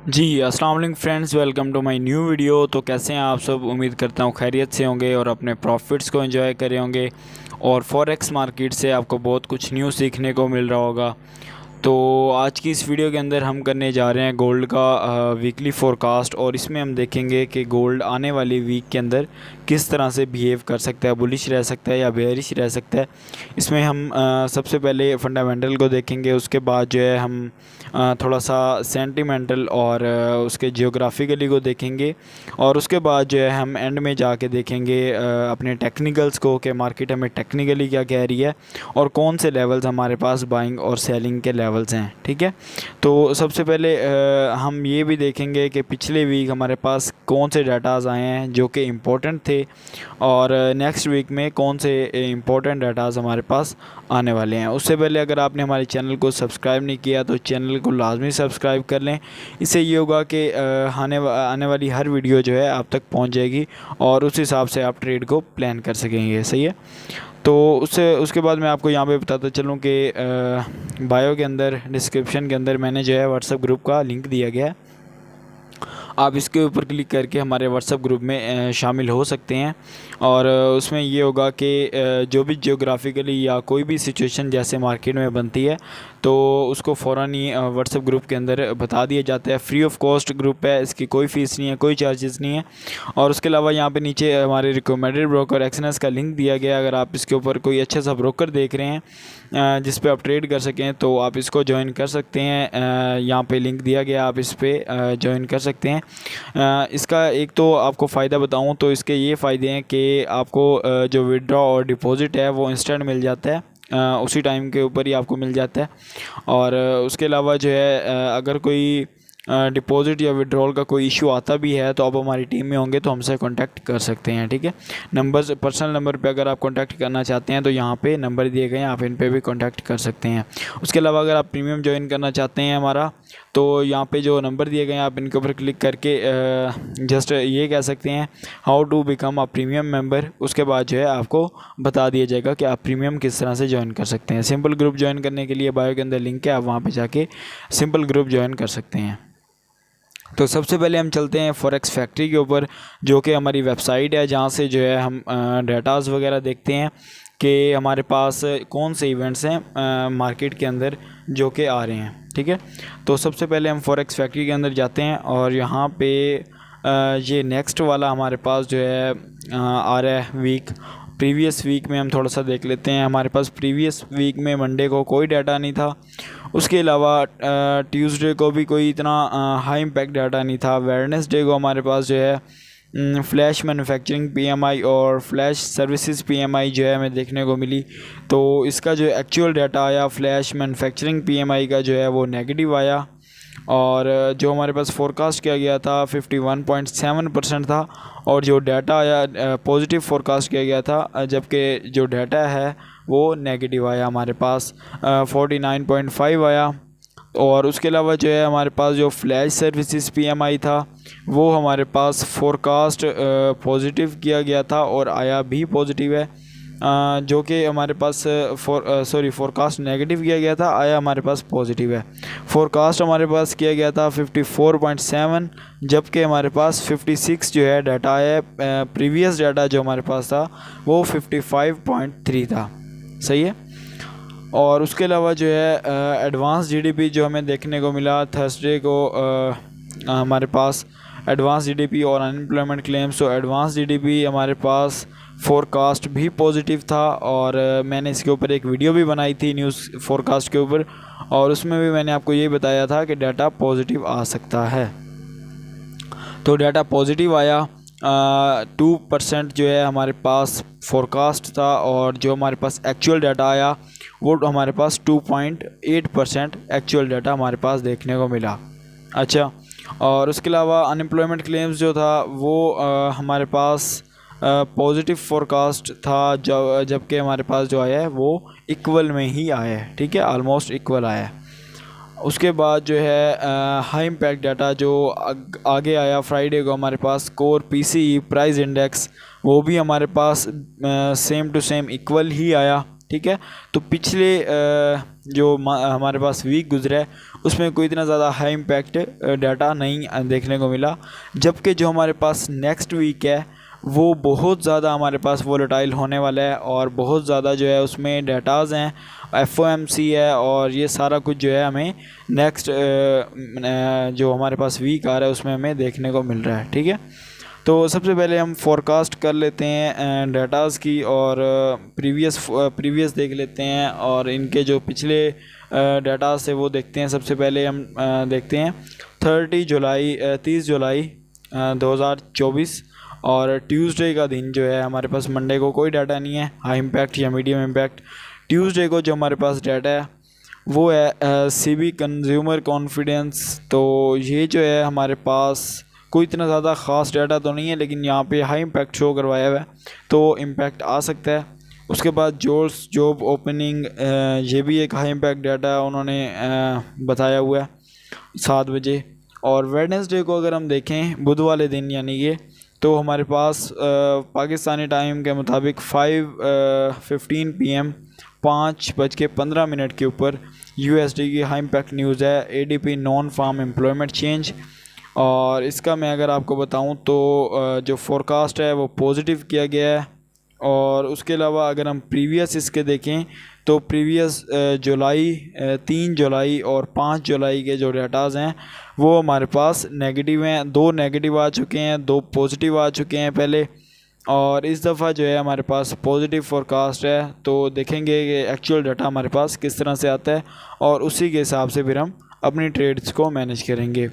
जी अस्सलाम वालेकुम friends, welcome to my new video. तो कैसे हैं आप सब? उम्मीद करता हूँ खैरियत से होंगे और अपने प्रॉफिट्स को एंजॉय करे होंगे और फॉरेक्स मार्केट से आपको बहुत कुछ न्यू सीखने को मिल रहा होगा। तो आज की इस वीडियो के अंदर हम करने जा रहे हैं गोल्ड का वीकली फोरकास्ट, और इसमें हम देखेंगे कि गोल्ड आने वाली वीक के अंदर किस तरह से बिहेव कर सकता है, बुलिश रह सकता है या बेयरिश रह सकता है। इसमें हम सबसे पहले फंडामेंटल को देखेंगे, उसके बाद जो है हम थोड़ा सा सेंटिमेंटल और उसके जियोग्राफिकली को देखेंगे, और उसके बाद जो है हम एंड में जाके देखेंगे अपने टेक्निकल्स को कि मार्केट हमें टेक्निकली क्या कह रही है और कौन से लेवल्स हमारे पास बाइंग और सेलिंग के लेवल्स हैं। ठीक है, तो सबसे पहले हम ये भी देखेंगे कि पिछले वीक हमारे पास कौन से डाटाज़ आए हैं जो कि इम्पोर्टेंट थे, और नेक्स्ट वीक में कौन से इम्पोर्टेंट डाटाज़ हमारे पास आने वाले हैं। उससे पहले अगर आपने हमारे चैनल को सब्सक्राइब नहीं किया तो चैनल को लाजमी सब्सक्राइब कर लें। इससे ये होगा कि आने वाली हर वीडियो जो है आप तक पहुंच जाएगी और उस हिसाब से आप ट्रेड को प्लान कर सकेंगे। सही है, तो उसके बाद मैं आपको यहाँ पे बताता चलूँ कि बायो के अंदर, डिस्क्रिप्शन के अंदर मैंने जो है व्हाट्सएप ग्रुप का लिंक दिया गया है। आप इसके ऊपर क्लिक करके हमारे व्हाट्सएप ग्रुप में शामिल हो सकते हैं, और उसमें ये होगा कि जो भी जियोग्राफिकली या कोई भी सिचुएशन जैसे मार्केट में बनती है तो उसको फ़ौरन ही व्हाट्सएप ग्रुप के अंदर बता दिया जाता है। फ्री ऑफ कॉस्ट ग्रुप है, इसकी कोई फ़ीस नहीं है, कोई चार्जेस नहीं है। और उसके अलावा यहाँ पे नीचे हमारे रिकमेंडेड ब्रोकर एक्सएनएस का लिंक दिया गया है। अगर आप इसके ऊपर कोई अच्छा सा ब्रोकर देख रहे हैं जिस पे आप ट्रेड कर सकें तो आप इसको ज्वाइन कर सकते हैं। यहाँ पे लिंक दिया गया, आप इस पर ज्वाइन कर सकते हैं। इसका एक तो आपको फ़ायदा बताऊँ तो इसके ये फ़ायदे हैं कि आपको जो विड्रॉ और डिपॉज़िट है वो इंस्टेंट मिल जाता है, उसी टाइम के ऊपर ही आपको मिल जाता है। और उसके अलावा जो है अगर कोई डिपॉज़िट या विड्रॉल का कोई इशू आता भी है तो आप हमारी टीम में होंगे तो हमसे कांटेक्ट कर सकते हैं। ठीक है, नंबर, पर्सनल नंबर पे अगर आप कांटेक्ट करना चाहते हैं तो यहाँ पे नंबर दिए गए हैं, आप इन पे भी कांटेक्ट कर सकते हैं। उसके अलावा अगर आप प्रीमियम ज्वाइन करना चाहते हैं हमारा, तो यहाँ पे जो नंबर दिए गए हैं आप इनके ऊपर क्लिक करके जस्ट ये कह सकते हैं how to become a premium member. उसके बाद जो है आपको बता दिया जाएगा कि आप प्रीमियम किस तरह से ज्वाइन कर सकते हैं। सिंपल ग्रुप ज्वाइन करने के लिए बायो के अंदर लिंक है, आप वहाँ पे जाके सिंपल ग्रुप ज्वाइन कर सकते हैं। तो सबसे पहले हम चलते हैं फॉरेक्स फैक्ट्री के ऊपर, जो कि हमारी वेबसाइट है, जहाँ से जो है हम डाटाज़ वगैरह देखते हैं कि हमारे पास कौन से इवेंट्स हैं मार्केट के अंदर जो कि आ रहे हैं। ठीक है, तो सबसे पहले हम फॉरेक्स फैक्ट्री के अंदर जाते हैं और यहाँ पे ये नेक्स्ट वाला हमारे पास जो है आ रहा है वीक। प्रीवियस वीक में हम थोड़ा सा देख लेते हैं। हमारे पास प्रीवियस वीक में मंडे को कोई डाटा नहीं था, उसके अलावा ट्यूसडे को भी कोई इतना हाई इम्पैक्ट डाटा नहीं था। वेडनेसडे को हमारे पास जो है फ्लैश मैन्युफैक्चरिंग पीएमआई और फ्लैश सर्विसेज पीएमआई जो है हमें देखने को मिली। तो इसका जो एक्चुअल डाटा आया फ्लैश मैन्युफैक्चरिंग पीएमआई का जो है वो नेगेटिव आया, और जो हमारे पास फोरकास्ट किया गया था 51.7% था, और जो डाटा आया पॉजिटिव फोरकास्ट किया गया था, जबकि जो डाटा है वो नेगेटिव आया हमारे पास 49.5 आया। और उसके अलावा जो है हमारे पास जो फ्लैश सर्विसेज पीएमआई था वो हमारे पास फोरकास्ट पॉजिटिव किया गया था और आया भी पॉजिटिव है, जो कि हमारे पास फोरकास्ट नेगेटिव किया गया था, आया हमारे पास पॉजिटिव है। फोरकास्ट हमारे पास किया गया था 54.7, जबकि हमारे पास 56 जो है डाटा आया। प्रीवियस डाटा जो हमारे पास था वो 55.3 था। सही है, और उसके अलावा जो है एडवांस जीडीपी जो हमें देखने को मिला थर्सडे को, हमारे पास एडवांस जीडीपी और अनएम्प्लॉयमेंट क्लेम्स। तो एडवांस जीडीपी हमारे पास फोरकास्ट भी पॉजिटिव था, और मैंने इसके ऊपर एक वीडियो भी बनाई थी न्यूज़ फोरकास्ट के ऊपर, और उसमें भी मैंने आपको ये बताया था कि डाटा पॉजिटिव आ सकता है। तो डाटा पॉजिटिव आया, 2% जो है हमारे पास फोरकास्ट था, और जो हमारे पास एक्चुअल डाटा आया वो हमारे पास 2.8% एक्चुअल डाटा हमारे पास देखने को मिला। अच्छा, और उसके अलावा अनएम्प्लॉयमेंट क्लेम्स जो था वो हमारे पास पॉजिटिव फोरकास्ट था, जबकि हमारे पास जो आया है वो इक्वल में ही आया है। ठीक है, ऑलमोस्ट इक्वल आया है। उसके बाद जो है हाई इम्पैक्ट डाटा जो आगे आया फ्राइडे को, हमारे पास कोर पीसीई प्राइस इंडेक्स वो भी हमारे पास सेम टू सेम इक्वल ही आया। ठीक है। तो पिछले जो हमारे पास वीक गुजरा है उसमें कोई इतना ज़्यादा हाई इम्पैक्ट डाटा नहीं देखने को मिला, जबकि जो हमारे पास नेक्स्ट वीक है वो बहुत ज़्यादा हमारे पास वोलेटाइल होने वाला है और बहुत ज़्यादा जो है उसमें डाटाज़ हैं, FOMC है और ये सारा कुछ जो है हमें नेक्स्ट जो हमारे पास वीक आ रहा है उसमें हमें देखने को मिल रहा है, ठीक है। तो सबसे पहले हम फोरकास्ट कर लेते हैं डाटाज़ की और प्रीवियस देख लेते हैं और इनके जो पिछले डाटाज़ थे वो देखते हैं। सबसे पहले हम देखते हैं 30 जुलाई 2024 और ट्यूसडे का दिन जो है हमारे पास, मंडे को कोई डाटा नहीं है हाई इम्पैक्ट या मीडियम इम्पैक्ट। ट्यूसडे को जो हमारे पास डाटा है वो है CB कंज्यूमर कॉन्फिडेंस। तो ये जो है हमारे पास कोई इतना ज़्यादा ख़ास डाटा तो नहीं है, लेकिन यहाँ पे हाई इम्पैक्ट शो करवाया हुआ है तो इम्पैक्ट आ सकता है। उसके बाद जॉब ओपनिंग, ये भी एक हाई इम्पैक्ट डाटा है, उन्होंने बताया हुआ है 7 बजे। और वेडनेसडे को अगर हम देखें बुध वाले दिन यानी कि, तो हमारे पास पाकिस्तानी टाइम के मुताबिक 5:15 PM 5:15 के ऊपर USD की हाई इम्पैक्ट न्यूज़ है ADP non farm employment change. और इसका मैं अगर आपको बताऊं तो जो फोरकास्ट है वो पॉजिटिव किया गया है। और उसके अलावा अगर हम प्रीवियस इसके देखें तो प्रीवियस 3 जुलाई और 5 जुलाई के जो डाटाज़ हैं वो हमारे पास नेगेटिव हैं। 2 नेगेटिव आ चुके हैं, 2 पॉजिटिव आ चुके हैं पहले, और इस दफ़ा जो है हमारे पास पॉजिटिव फोरकास्ट है। तो देखेंगे कि एक्चुअल डाटा हमारे पास किस तरह से आता है और उसी के हिसाब से फिर हम अपनी ट्रेड्स को मैनेज करेंगे।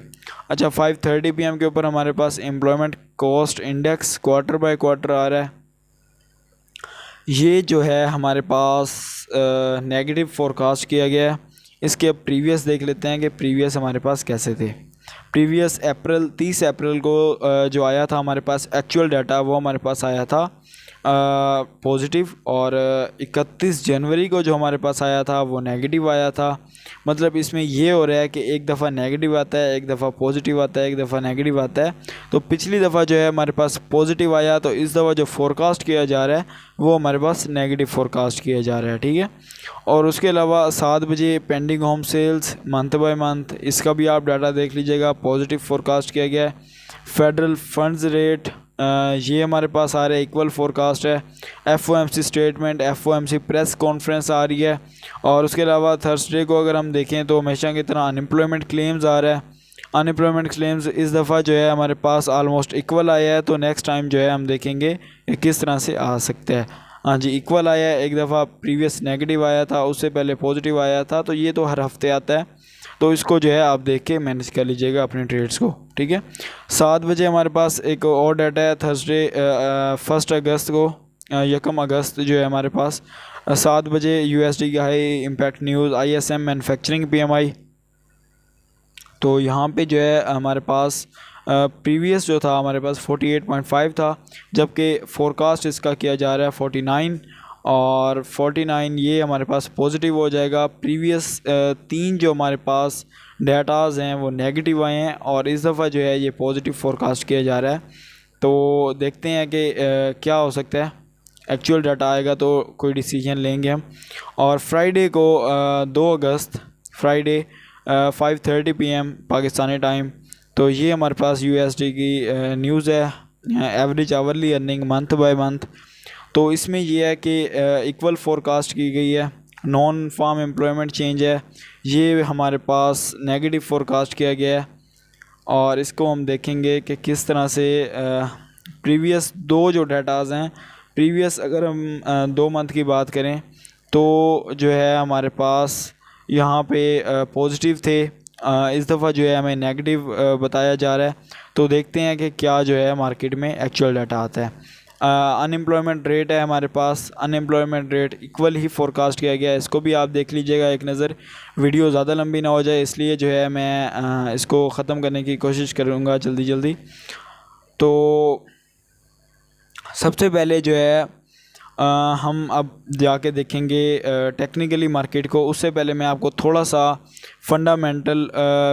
अच्छा, 5:30 PM के ऊपर हमारे पास employment cost index quarter by quarter आ रहा है। ये जो है हमारे पास नेगेटिव फोरकास्ट किया गया है। इसके अब प्रीवियस देख लेते हैं कि प्रीवियस हमारे पास कैसे थे। प्रीवियस 30 अप्रैल को जो आया था हमारे पास एक्चुअल डाटा, वो हमारे पास आया था पॉजिटिव, और 31 जनवरी को जो हमारे पास आया था वो नेगेटिव आया था। मतलब इसमें ये हो रहा है कि एक दफ़ा नेगेटिव आता है, एक दफ़ा पॉजिटिव आता है, एक दफ़ा नेगेटिव आता है। तो पिछली दफ़ा जो है हमारे पास पॉजिटिव आया, तो इस दफ़ा जो फोरकास्ट किया जा रहा है वो हमारे पास नेगेटिव फोरकास्ट किया जा रहा है, ठीक है। और उसके अलावा 7 बजे pending home sales month by month, इसका भी आप डाटा देख लीजिएगा, पॉजिटिव फोरकास्ट किया गया है। फेडरल फंड्स रेट ये हमारे पास आ रहा है, इक्वल फोरकास्ट है। FOMC statement, FOMC press conference आ रही है। और उसके अलावा थर्सडे को अगर हम देखें तो हमेशा की तरह अनएम्प्लॉयमेंट क्लेम्स आ रहा है। अनएम्प्लॉयमेंट क्लेम्स इस दफ़ा जो है हमारे पास आलमोस्ट इक्वल आया है, तो नेक्स्ट टाइम जो है हम देखेंगे कि किस तरह से आ सकता है। हाँ जी, इक्वल आया है। एक दफ़ा प्रीवियस नेगेटिव आया था, उससे पहले पॉजिटिव आया था, तो ये तो हर हफ्ते आता है, तो इसको जो है आप देख के मैनेज कर लीजिएगा अपने ट्रेड्स को, ठीक है। 7 बजे हमारे पास एक और डाटा है थर्सडे 1 अगस्त को, 1 अगस्त जो है हमारे पास 7 बजे USD की high impact news ISM manufacturing PMI। तो यहाँ पे जो है हमारे पास प्रीवियस जो था हमारे पास 48.5 था, जबकि फोरकास्ट इसका किया जा रहा है 49, और 49 ये हमारे पास पॉजिटिव हो जाएगा। प्रीवियस 3 जो हमारे पास डाटाज़ हैं वो नेगेटिव आए हैं, और इस दफ़ा जो है ये पॉजिटिव फोरकास्ट किया जा रहा है। तो देखते हैं कि क्या हो सकता है, एक्चुअल डाटा आएगा तो कोई डिसीजन लेंगे हम। और फ्राइडे को 2 अगस्त फ्राइडे 5:30 PM पाकिस्तानी टाइम, तो ये हमारे पास USD की न्यूज़ है, average hourly earning month by month. तो इसमें यह है कि इक्वल फोरकास्ट की गई है। नॉन फार्म एम्प्लॉयमेंट चेंज है, ये हमारे पास नेगेटिव फोरकास्ट किया गया है। और इसको हम देखेंगे कि किस तरह से प्रीवियस 2 जो डाटाज़ हैं, प्रीवियस अगर हम 2 मंथ की बात करें तो जो है हमारे पास यहाँ पे पॉजिटिव थे, इस दफ़ा जो है हमें नेगेटिव बताया जा रहा है। तो देखते हैं कि क्या जो है मार्केट में एक्चुअल डाटा आता है। अनएम्प्लॉयमेंट रेट है हमारे पास, अनएम्प्लॉयमेंट रेट इक्वल ही फोरकास्ट किया गया है, इसको भी आप देख लीजिएगा एक नज़र। वीडियो ज़्यादा लंबी ना हो जाए इसलिए जो है मैं इसको ख़त्म करने की कोशिश करूँगा जल्दी जल्दी। तो सबसे पहले जो है हम अब जाके देखेंगे टेक्निकली मार्केट को। उससे पहले मैं आपको थोड़ा सा फंडामेंटल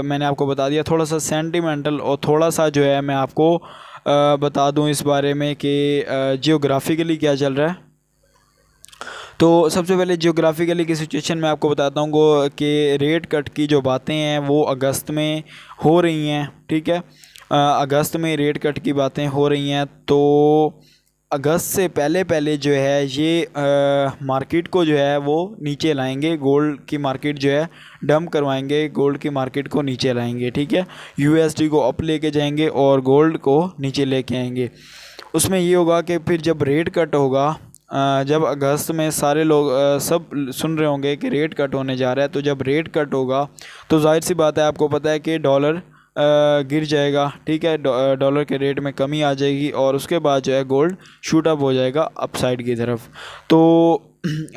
मैंने आपको बता दिया, थोड़ा सा सेंटिमेंटल, और थोड़ा सा जो है मैं आपको बता दूं इस बारे में कि जियोग्राफिकली क्या चल रहा है। तो सबसे पहले जियोग्राफिकली की सिचुएशन मैं आपको बताता हूँ कि रेट कट की जो बातें हैं वो अगस्त में हो रही हैं, ठीक है। अगस्त में रेट कट की बातें हो रही हैं, तो अगस्त से पहले पहले जो है ये मार्केट को जो है वो नीचे लाएंगे, गोल्ड की मार्केट जो है डंप करवाएंगे, गोल्ड की मार्केट को नीचे लाएंगे, ठीक है। यूएसडी को अप लेके जाएंगे और गोल्ड को नीचे लेके आएंगे। उसमें ये होगा कि फिर जब रेट कट होगा, जब अगस्त में सारे लोग सब सुन रहे होंगे कि रेट कट होने जा रहा है, तो जब रेट कट होगा तो जाहिर सी बात है, आपको पता है कि डॉलर गिर जाएगा, ठीक है। डॉलर के रेट में कमी आ जाएगी और उसके बाद जो है गोल्ड शूट अप हो जाएगा अपसाइड की तरफ। तो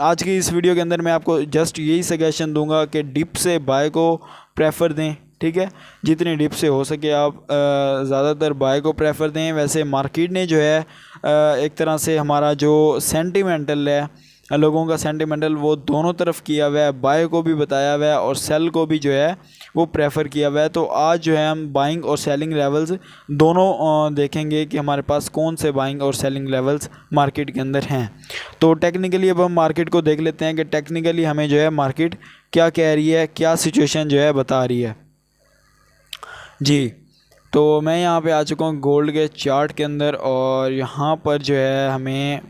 आज की इस वीडियो के अंदर मैं आपको जस्ट यही सजेशन दूंगा कि डिप से बाय को प्रेफर दें, ठीक है। जितनी डिप से हो सके आप ज़्यादातर बाय को प्रेफर दें। वैसे मार्केट ने जो है एक तरह से हमारा जो सेंटिमेंटल है, लोगों का सेंटिमेंटल, वो दोनों तरफ किया हुआ है, बाय को भी बताया हुआ है और सेल को भी जो है वो प्रेफर किया हुआ है। तो आज जो है हम बाइंग और सेलिंग लेवल्स दोनों देखेंगे कि हमारे पास कौन से बाइंग और सेलिंग लेवल्स मार्केट के अंदर हैं। तो टेक्निकली अब हम मार्केट को देख लेते हैं कि टेक्निकली हमें जो है मार्केट क्या कह रही है, क्या सिचुएशन जो है बता रही है जी। तो मैं यहाँ पे आ चुका हूँ गोल्ड के चार्ट के अंदर, और यहाँ पर जो है हमें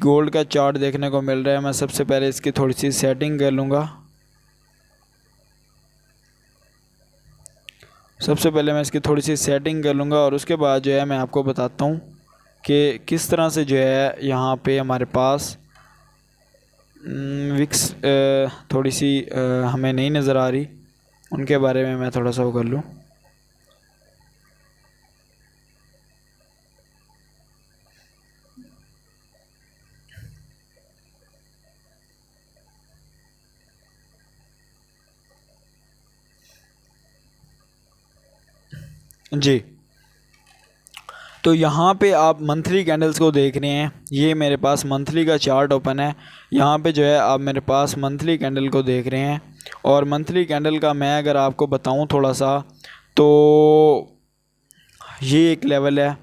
गोल्ड का चार्ट देखने को मिल रहा है। मैं सबसे पहले इसकी थोड़ी सी सेटिंग कर लूँगा। सबसे पहले मैं इसकी थोड़ी सी सेटिंग कर लूँगा और उसके बाद जो है मैं आपको बताता हूँ कि किस तरह से जो है यहाँ पे हमारे पास विक्स थोड़ी सी हमें नहीं नज़र आ रही, उनके बारे में मैं थोड़ा सा वो कर लूँ। जी, तो यहाँ पे आप मंथली कैंडल्स को देख रहे हैं। ये मेरे पास मंथली का चार्ट ओपन है। यहाँ पे जो है आप मेरे पास मंथली कैंडल को देख रहे हैं, और मंथली कैंडल का मैं अगर आपको बताऊँ थोड़ा सा, तो ये एक लेवल है,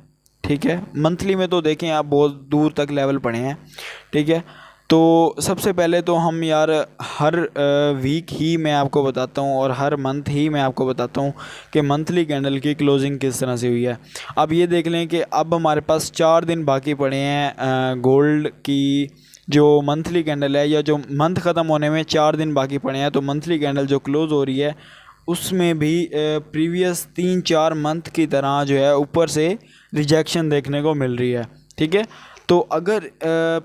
ठीक है। मंथली में तो देखें आप बहुत दूर तक लेवल पड़े हैं, ठीक है। तो सबसे पहले तो हम यार हर वीक ही मैं आपको बताता हूँ और हर मंथ ही मैं आपको बताता हूँ कि मंथली कैंडल की क्लोजिंग किस तरह से हुई है। अब ये देख लें कि अब हमारे पास 4 दिन बाकी पड़े हैं गोल्ड की जो मंथली कैंडल है, या जो मंथ ख़त्म होने में 4 दिन बाकी पड़े हैं। तो मंथली कैंडल जो क्लोज़ हो रही है उसमें भी प्रीवियस 3-4 मंथ की तरह जो है ऊपर से रिजेक्शन देखने को मिल रही है, ठीक है। तो अगर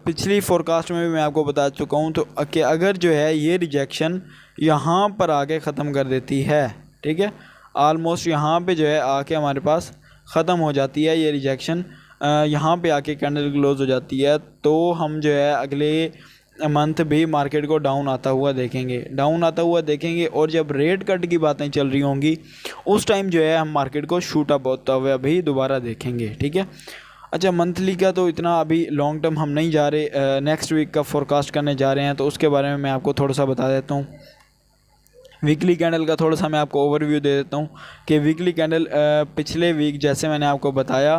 पिछली फोरकास्ट में भी मैं आपको बता चुका हूँ तो कि अगर जो है ये रिजेक्शन यहाँ पर आके ख़त्म कर देती है, ठीक है, आलमोस्ट यहाँ पे जो है आके हमारे पास ख़त्म हो जाती है ये रिजेक्शन, यहाँ पे आके कैंडल क्लोज हो जाती है, तो हम जो है अगले मंथ भी मार्केट को डाउन आता हुआ देखेंगे। और जब रेट कट की बातें चल रही होंगी उस टाइम जो है हम मार्केट को शूट अप होता हुआ भी दोबारा देखेंगे, ठीक है। अच्छा, मंथली का तो इतना अभी लॉन्ग टर्म हम नहीं जा रहे, नेक्स्ट वीक का फोरकास्ट करने जा रहे हैं, तो उसके बारे में मैं आपको थोड़ा सा बता देता हूँ। वीकली कैंडल का थोड़ा सा मैं आपको ओवरव्यू दे देता हूँ कि वीकली कैंडल पिछले वीक जैसे मैंने आपको बताया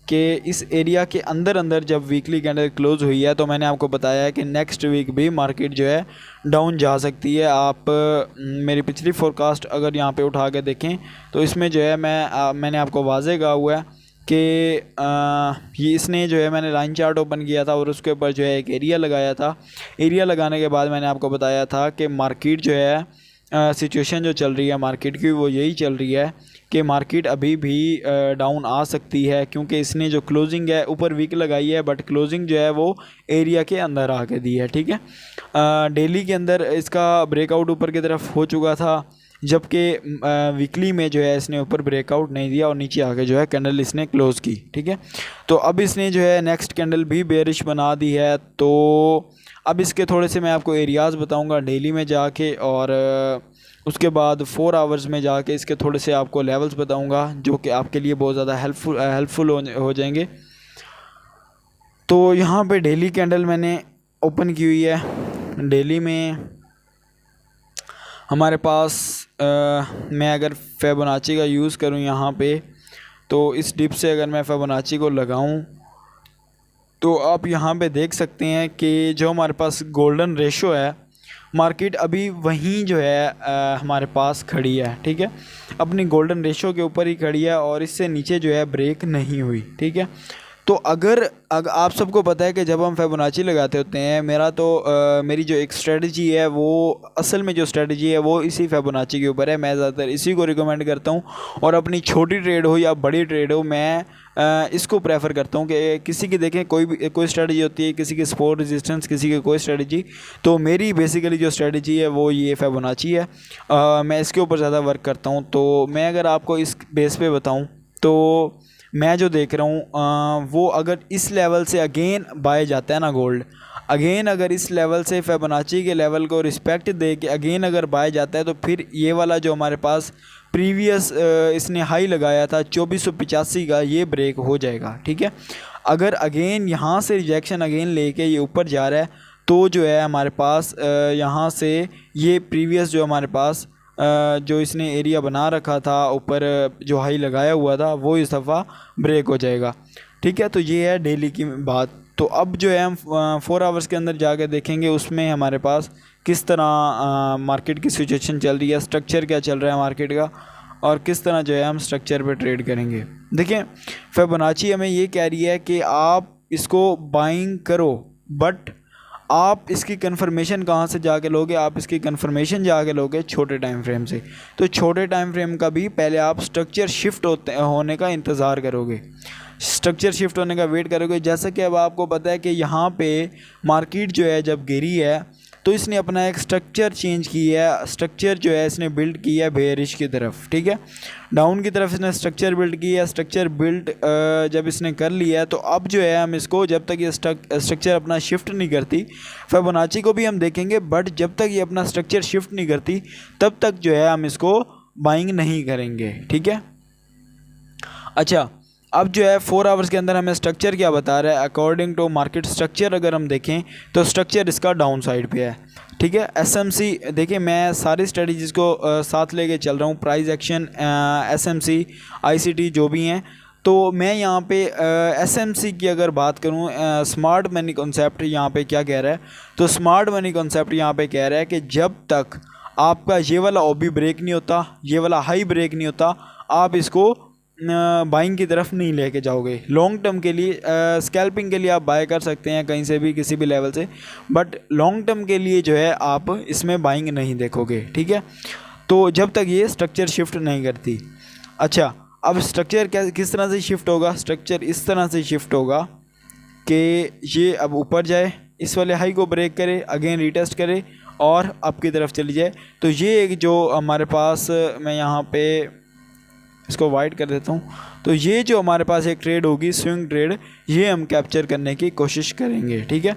कि इस एरिया के अंदर जब वीकली कैंडल क्लोज़ हुई है, तो मैंने आपको बताया है कि नेक्स्ट वीक भी मार्केट जो है डाउन जा सकती है। आप मेरी पिछली फोरकास्ट अगर यहाँ पे उठा के देखें तो इसमें जो है मैंने आपको वाज़े कहा हुआ है कि ये इसने जो है मैंने लाइन चार्ट ओपन किया था और उसके ऊपर जो है एक एरिया लगाया था। एरिया लगाने के बाद मैंने आपको बताया था कि मार्केट जो है सिचुएशन जो चल रही है मार्केट की वो यही चल रही है कि मार्केट अभी भी डाउन आ सकती है, क्योंकि इसने जो क्लोजिंग है ऊपर वीक लगाई है, बट क्लोजिंग जो है वो एरिया के अंदर आके दी है, ठीक है। डेली के अंदर इसका ब्रेकआउट ऊपर की तरफ हो चुका था, जबकि वीकली में जो है इसने ऊपर ब्रेकआउट नहीं दिया और नीचे आके जो है कैंडल इसने क्लोज़ की, ठीक है। तो अब इसने जो है नेक्स्ट कैंडल भी बेरिश बना दी है। तो अब इसके थोड़े से मैं आपको एरियाज़ बताऊंगा डेली में जाके, और उसके बाद 4 आवर्स में जाके इसके थोड़े से आपको लेवल्स बताऊंगा जो कि आपके लिए बहुत ज़्यादा हेल्पफुल हो जाएंगे। तो यहाँ पे डेली कैंडल मैंने ओपन की हुई है। डेली में हमारे पास मैं अगर फिबोनाची का यूज़ करूँ यहाँ पे, तो इस डिप से अगर मैं फिबोनाची को लगाऊँ तो आप यहाँ पे देख सकते हैं कि जो हमारे पास गोल्डन रेशो है, मार्केट अभी वहीं जो है हमारे पास खड़ी है, ठीक है, अपनी गोल्डन रेशो के ऊपर ही खड़ी है और इससे नीचे जो है ब्रेक नहीं हुई, ठीक है। तो अगर आप सबको पता है कि जब हम फिबोनाची लगाते होते हैं, मेरी जो एक स्ट्रेटजी है वो असल में जो स्ट्रेटजी है वो इसी फिबोनाची के ऊपर है। मैं ज़्यादातर इसी को रिकमेंड करता हूँ और अपनी छोटी ट्रेड हो या बड़ी ट्रेड हो, मैं इसको प्रेफर करता हूँ कि किसी की देखें कोई स्ट्रेटजी होती है, किसी की सपोर्ट रेजिस्टेंस, किसी की कोई स्ट्रेटजी। तो मेरी बेसिकली जो स्ट्रेटजी है वो ये फिबोनाची है। मैं इसके ऊपर ज़्यादा वर्क करता हूँ। तो मैं अगर आपको इस बेस पे बताऊँ तो मैं जो देख रहा हूँ वो अगर इस लेवल से अगेन बाय जाता है ना गोल्ड, अगेन अगर इस लेवल से फिबोनाची के लेवल को रिस्पेक्ट दे के अगेन अगर बाय जाता है, तो फिर ये वाला जो हमारे पास प्रीवियस इसने हाई लगाया था 2485 का, ये ब्रेक हो जाएगा, ठीक है। अगर अगेन यहाँ से रिजेक्शन अगेन लेके ये ऊपर जा रहा है, तो जो है हमारे पास यहाँ से ये प्रीवियस जो हमारे पास जो इसने एरिया बना रखा था ऊपर जो हाई लगाया हुआ था, वो इस दफ़ा ब्रेक हो जाएगा, ठीक है। तो ये है डेली की बात। तो अब जो है हम 4 आवर्स के अंदर जाकर देखेंगे उसमें हमारे पास किस तरह मार्केट की सिचुएशन चल रही है, स्ट्रक्चर क्या चल रहा है मार्केट का, और किस तरह जो है हम स्ट्रक्चर पे ट्रेड करेंगे। देखिए, फिबोनाची हमें ये कह रही है कि आप इसको बाइंग करो, बट आप इसकी कंफर्मेशन कहाँ से जाके लोगे? आप इसकी कंफर्मेशन जाके लोगे छोटे टाइम फ्रेम से। तो छोटे टाइम फ्रेम का भी पहले आप स्ट्रक्चर शिफ्ट होने का इंतज़ार करोगे, स्ट्रक्चर शिफ्ट होने का वेट करोगे। जैसा कि अब आपको पता है कि यहाँ पे मार्केट जो है जब गिरी है तो इसने अपना एक स्ट्रक्चर चेंज किया है, स्ट्रक्चर जो है इसने बिल्ड किया है बेयरिश की तरफ, ठीक है, डाउन की तरफ इसने स्ट्रक्चर बिल्ड किया है। स्ट्रक्चर बिल्ड जब इसने कर लिया है, तो अब जो है हम इसको, जब तक ये स्ट्रक्चर अपना शिफ्ट नहीं करती, फिबोनाची को भी हम देखेंगे, बट जब तक ये अपना स्ट्रक्चर शिफ्ट नहीं करती तब तक जो है हम इसको बाइंग नहीं करेंगे, ठीक है। अच्छा, अब जो है 4 आवर्स के अंदर हमें स्ट्रक्चर क्या बता रहा है? अकॉर्डिंग टू मार्केट स्ट्रक्चर अगर हम देखें तो स्ट्रक्चर इसका डाउन साइड पे है, ठीक है। एसएमसी देखिए, मैं सारी स्ट्रेटजीज़ को साथ लेके चल रहा हूँ, प्राइस एक्शन, एसएमसी, आईसीटी जो भी हैं। तो मैं यहाँ पे एसएमसी की अगर बात करूँ, स्मार्ट मनी कॉन्सेप्ट यहाँ पे क्या कह रहा है? तो स्मार्ट मनी कॉन्सेप्ट यहाँ पे कह रहा है कि जब तक आपका ये वाला ओबी ब्रेक नहीं होता, ये वाला हाई ब्रेक नहीं होता, आप इसको बाइंग की तरफ नहीं लेके जाओगे। लॉन्ग टर्म के लिए, स्कैल्पिंग के लिए आप बाय कर सकते हैं कहीं से भी, किसी भी लेवल से, बट लॉन्ग टर्म के लिए जो है आप इसमें बाइंग नहीं देखोगे, ठीक है। तो जब तक ये स्ट्रक्चर शिफ्ट नहीं करती। अच्छा, अब स्ट्रक्चर किस तरह से शिफ्ट होगा? स्ट्रक्चर इस तरह से शिफ्ट होगा कि ये अब ऊपर जाए, इस वाले हाई को ब्रेक करे, अगेन रीटेस्ट करे और अप की तरफ चली जाए। तो ये एक जो हमारे पास, मैं यहाँ पे इसको वाइड कर देता हूँ, तो ये जो हमारे पास एक ट्रेड होगी, स्विंग ट्रेड, ये हम कैप्चर करने की कोशिश करेंगे, ठीक है।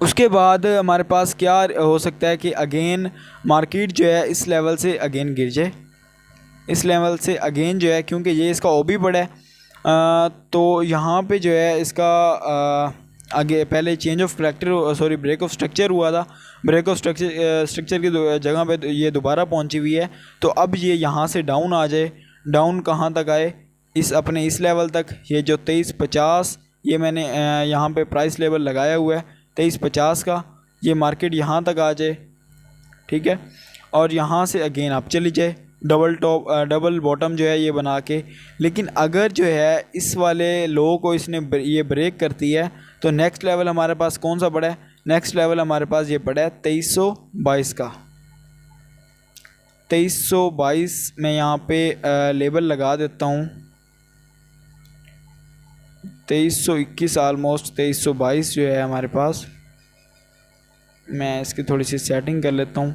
उसके बाद हमारे पास क्या हो सकता है कि अगेन मार्केट जो है इस लेवल से अगेन गिर जाए, इस लेवल से अगेन जो है, क्योंकि ये इसका ओबी पड़ा है, तो यहाँ पे जो है इसका आगे पहले change of break of structure हुआ था, ब्रेक ऑफ स्ट्रक्चर की जगह पे ये दोबारा पहुंची हुई है। तो अब ये यहाँ से डाउन आ जाए, डाउन कहाँ तक आए? इस लेवल तक, ये जो 2350, ये मैंने यहाँ पे प्राइस लेवल लगाया हुआ है 2350 का, ये मार्केट यहाँ तक आ जाए, ठीक है, और यहाँ से अगेन आप चली जाए डबल बॉटम जो है ये बना के। लेकिन अगर जो है इस वाले लो को इसने ये ब्रेक करती है, तो नेक्स्ट लेवल हमारे पास कौन सा पड़ा है? नेक्स्ट लेवल हमारे पास ये पड़ा है 2322 का। 2322 मैं यहाँ पे लेबल लगा देता हूँ, 2321 ऑलमोस्ट 2322 जो है हमारे पास। मैं इसकी थोड़ी सी सेटिंग कर लेता हूँ।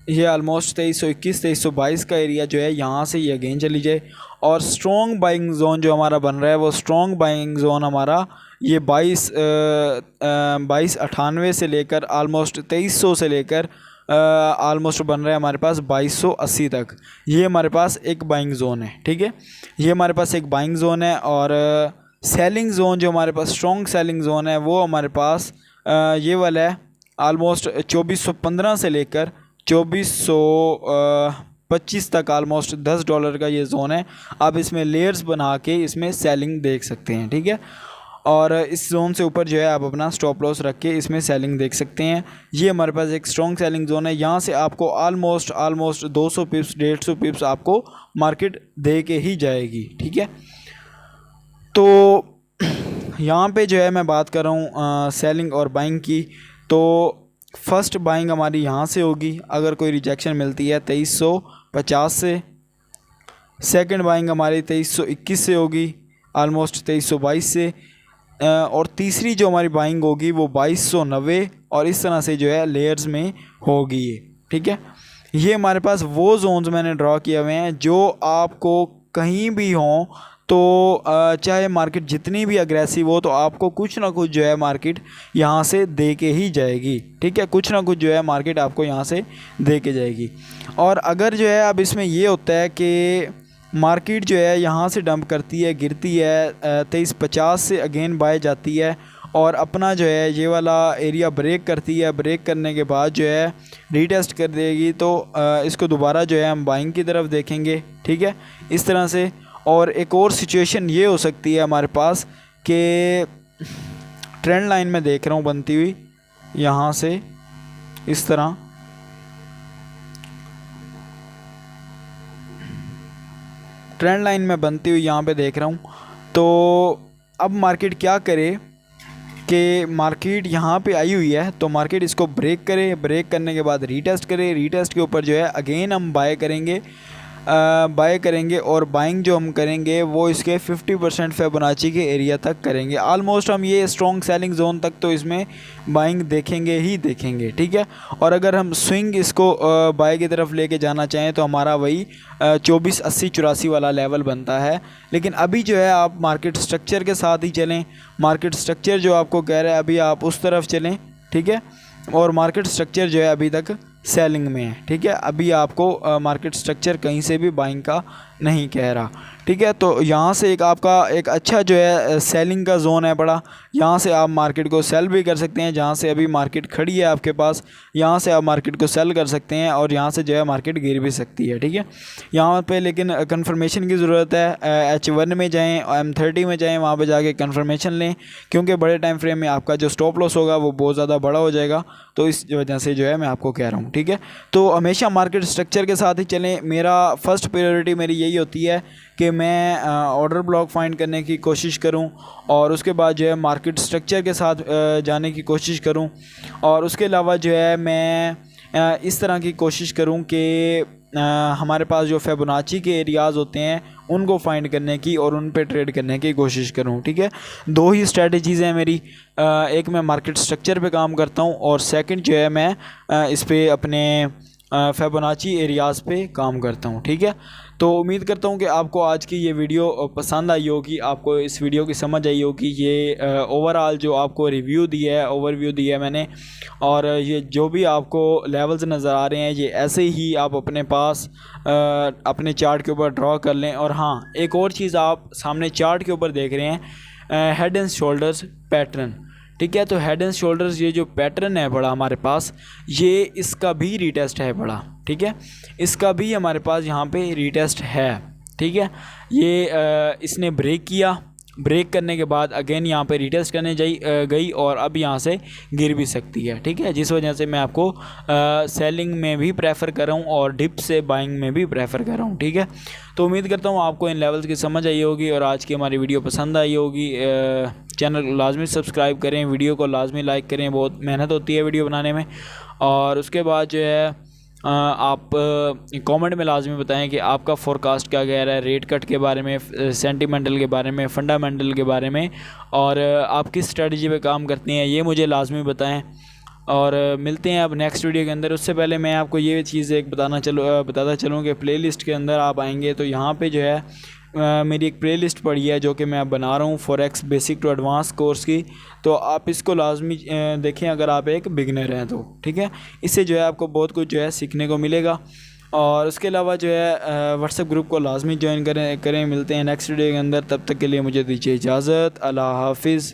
ये ऑलमोस्ट 2321 2322 का एरिया जो है, यहाँ से ये अगेन चली जाए और स्ट्रॉन्ग बाइंग जोन जो हमारा बन रहा है, वो स्ट्रॉन्ग बाइंग जोन हमारा ये 2298 से लेकर ऑलमोस्ट 2300 से लेकर ऑलमोस्ट बन रहा है हमारे पास 2280 तक। ये हमारे पास एक बाइंग जोन है, ठीक है, ये हमारे पास एक बाइंग जोन है। और सेलिंग जोन जो हमारे पास स्ट्रॉन्ग सेलिंग जोन है, वो हमारे पास ये वाला है ऑलमोस्ट 2415 से लेकर 2425 तक ऑलमोस्ट $10 का ये जोन है। आप इसमें लेयर्स बना के इसमें सेलिंग देख सकते हैं, ठीक है। और इस जोन से ऊपर जो है आप अपना स्टॉप लॉस रख के इसमें सेलिंग देख सकते हैं। ये हमारे पास एक स्ट्रॉन्ग सेलिंग जोन है। यहाँ से आपको ऑलमोस्ट 200 पिप्स 150 पिप्स आपको मार्केट दे के ही जाएगी, ठीक है। तो यहाँ पे जो है मैं बात कर रहा हूँ सेलिंग और बाइंग की। तो फर्स्ट बाइंग हमारी यहाँ से होगी अगर कोई रिजेक्शन मिलती है 2350 से। सेकंड बाइंग हमारी 2321 से होगी, ऑलमोस्ट 2322 से। और तीसरी जो हमारी बाइंग होगी वो 2290 और इस तरह से जो है लेयर्स में होगी ये, ठीक है। ये हमारे पास वो जोन्स मैंने ड्रॉ किए हुए हैं जो आपको कहीं भी हों तो चाहे मार्केट जितनी भी अग्रेसिव हो तो आपको कुछ ना कुछ जो है मार्केट यहाँ से दे के ही जाएगी, ठीक है। कुछ ना कुछ जो है मार्केट आपको यहाँ से दे के जाएगी। और अगर जो है अब इसमें ये होता है कि मार्केट जो है यहाँ से डंप करती है, गिरती है 2350 से अगेन बाय जाती है और अपना जो है ये वाला एरिया ब्रेक करती है। ब्रेक करने के बाद जो है रीटेस्ट कर देगी तो इसको दोबारा जो है हम बाइंग की तरफ देखेंगे, ठीक है, इस तरह से। और एक और सिचुएशन ये हो सकती है हमारे पास कि ट्रेंड लाइन में देख रहा हूँ बनती हुई यहाँ से इस तरह, ट्रेंड लाइन में बनती हुई यहाँ पे देख रहा हूँ। तो अब मार्केट क्या करे कि मार्केट यहाँ पे आई हुई है तो मार्केट इसको ब्रेक करे, ब्रेक करने के बाद रीटेस्ट करे, रीटेस्ट के ऊपर जो है अगेन हम बाय करेंगे और बाइंग जो हम करेंगे वो इसके 50% फिबोनाची के एरिया तक करेंगे। ऑलमोस्ट हम ये स्ट्रॉन्ग सेलिंग जोन तक तो इसमें बाइंग देखेंगे ही देखेंगे, ठीक है। और अगर हम स्विंग इसको बाय की तरफ लेके जाना चाहें तो हमारा वही 2480-84 वाला लेवल बनता है। लेकिन अभी जो है आप मार्केट स्ट्रक्चर के साथ ही चलें। मार्केट स्ट्रक्चर जो आपको कह रहा है अभी आप उस तरफ चलें, ठीक है। और मार्केट स्ट्रक्चर जो है अभी तक सेलिंग में है, ठीक है। अभी आपको मार्केट स्ट्रक्चर कहीं से भी बाइंग का नहीं कह रहा, ठीक है। तो यहाँ से आपका एक अच्छा जो है सेलिंग का जोन है बड़ा। यहाँ से आप मार्केट को सेल भी कर सकते हैं। जहाँ से अभी मार्केट खड़ी है आपके पास, यहाँ से आप मार्केट को सेल कर सकते हैं और यहाँ से जो है मार्केट गिर भी सकती है, ठीक है। यहाँ पे लेकिन कंफर्मेशन की ज़रूरत है। H1 में जाएँ, M30 में जाएँ, वहाँ पर जाके कंफर्मेशन लें क्योंकि बड़े टाइम फ्रेम में आपका जो स्टॉप लॉस होगा वो बहुत ज़्यादा बड़ा हो जाएगा। तो इस वजह से जो है मैं आपको कह रहा हूँ, ठीक है। तो हमेशा मार्केट स्ट्रक्चर के साथ ही चलें। मेरा फर्स्ट प्रायोरिटी मेरी यही होती है कि मैं ऑर्डर ब्लॉक फाइंड करने की कोशिश करूं और उसके बाद जो है मार्केट स्ट्रक्चर के साथ जाने की कोशिश करूं। और उसके अलावा जो है मैं इस तरह की कोशिश करूं कि हमारे पास जो फिबोनाची के एरियाज़ होते हैं उनको फाइंड करने की और उन पे ट्रेड करने की कोशिश करूं, ठीक है। दो ही स्ट्रेटजीज़ हैं मेरी। एक मैं मार्केट स्ट्रक्चर पे काम करता हूं और सेकंड जो है मैं इस पे अपने फिबोनाची एरियाज़ पे काम करता हूं, ठीक है। तो उम्मीद करता हूं कि आपको आज की ये वीडियो पसंद आई होगी, आपको इस वीडियो की समझ आई होगी। ये ओवरऑल जो आपको रिव्यू दिया है, ओवरव्यू दिया है मैंने, और ये जो भी आपको लेवल्स नज़र आ रहे हैं ये ऐसे ही आप अपने पास अपने चार्ट के ऊपर ड्रॉ कर लें। और हाँ, एक और चीज़ आप सामने चार्ट के ऊपर देख रहे हैं हेड एंड शोल्डर्स पैटर्न, ठीक है। तो हेड एंड शोल्डर्स ये जो पैटर्न है बड़ा हमारे पास, ये इसका भी रीटेस्ट है बड़ा, ठीक है। इसका भी हमारे पास यहाँ पे रीटेस्ट है, ठीक है। ये इसने ब्रेक किया, ब्रेक करने के बाद अगेन यहाँ पे रीटेस्ट करने गई और अब यहाँ से गिर भी सकती है, ठीक है। जिस वजह से मैं आपको सेलिंग में भी प्रेफर कर रहा हूँ और डिप से बाइंग में भी प्रेफर कर रहा हूँ, ठीक है। तो उम्मीद करता हूँ आपको इन लेवल्स की समझ आई होगी और आज की हमारी वीडियो पसंद आई होगी। चैनल को लाजमी सब्सक्राइब करें, वीडियो को लाजमी लाइक करें, बहुत मेहनत होती है वीडियो बनाने में। और उसके बाद जो है आप कमेंट में लाजमी बताएं कि आपका फोरकास्ट क्या कह रहा है रेट कट के बारे में, सेंटिमेंटल के बारे में, फंडामेंटल के बारे में, और आप किस स्ट्रेटजी पे काम करते हैं, ये मुझे लाजमी बताएं। और मिलते हैं अब नेक्स्ट वीडियो के अंदर। उससे पहले मैं आपको ये चीज़ एक बताता चलूँ कि प्लेलिस्ट के अंदर आप आएंगे तो यहाँ पे जो है मेरी एक प्लेलिस्ट पड़ी है जो कि मैं अब बना रहा हूँ forex basic to advance course की। तो आप इसको लाजमी देखें अगर आप एक बिगनर हैं तो, ठीक है। इससे जो है आपको बहुत कुछ जो है सीखने को मिलेगा। और उसके अलावा जो है व्हाट्सएप ग्रुप को लाजमी ज्वाइन करें। मिलते हैं नेक्स्ट वीडियो के अंदर, तब तक के लिए मुझे दीजिए इजाज़त। अल्लाह हाफिज़।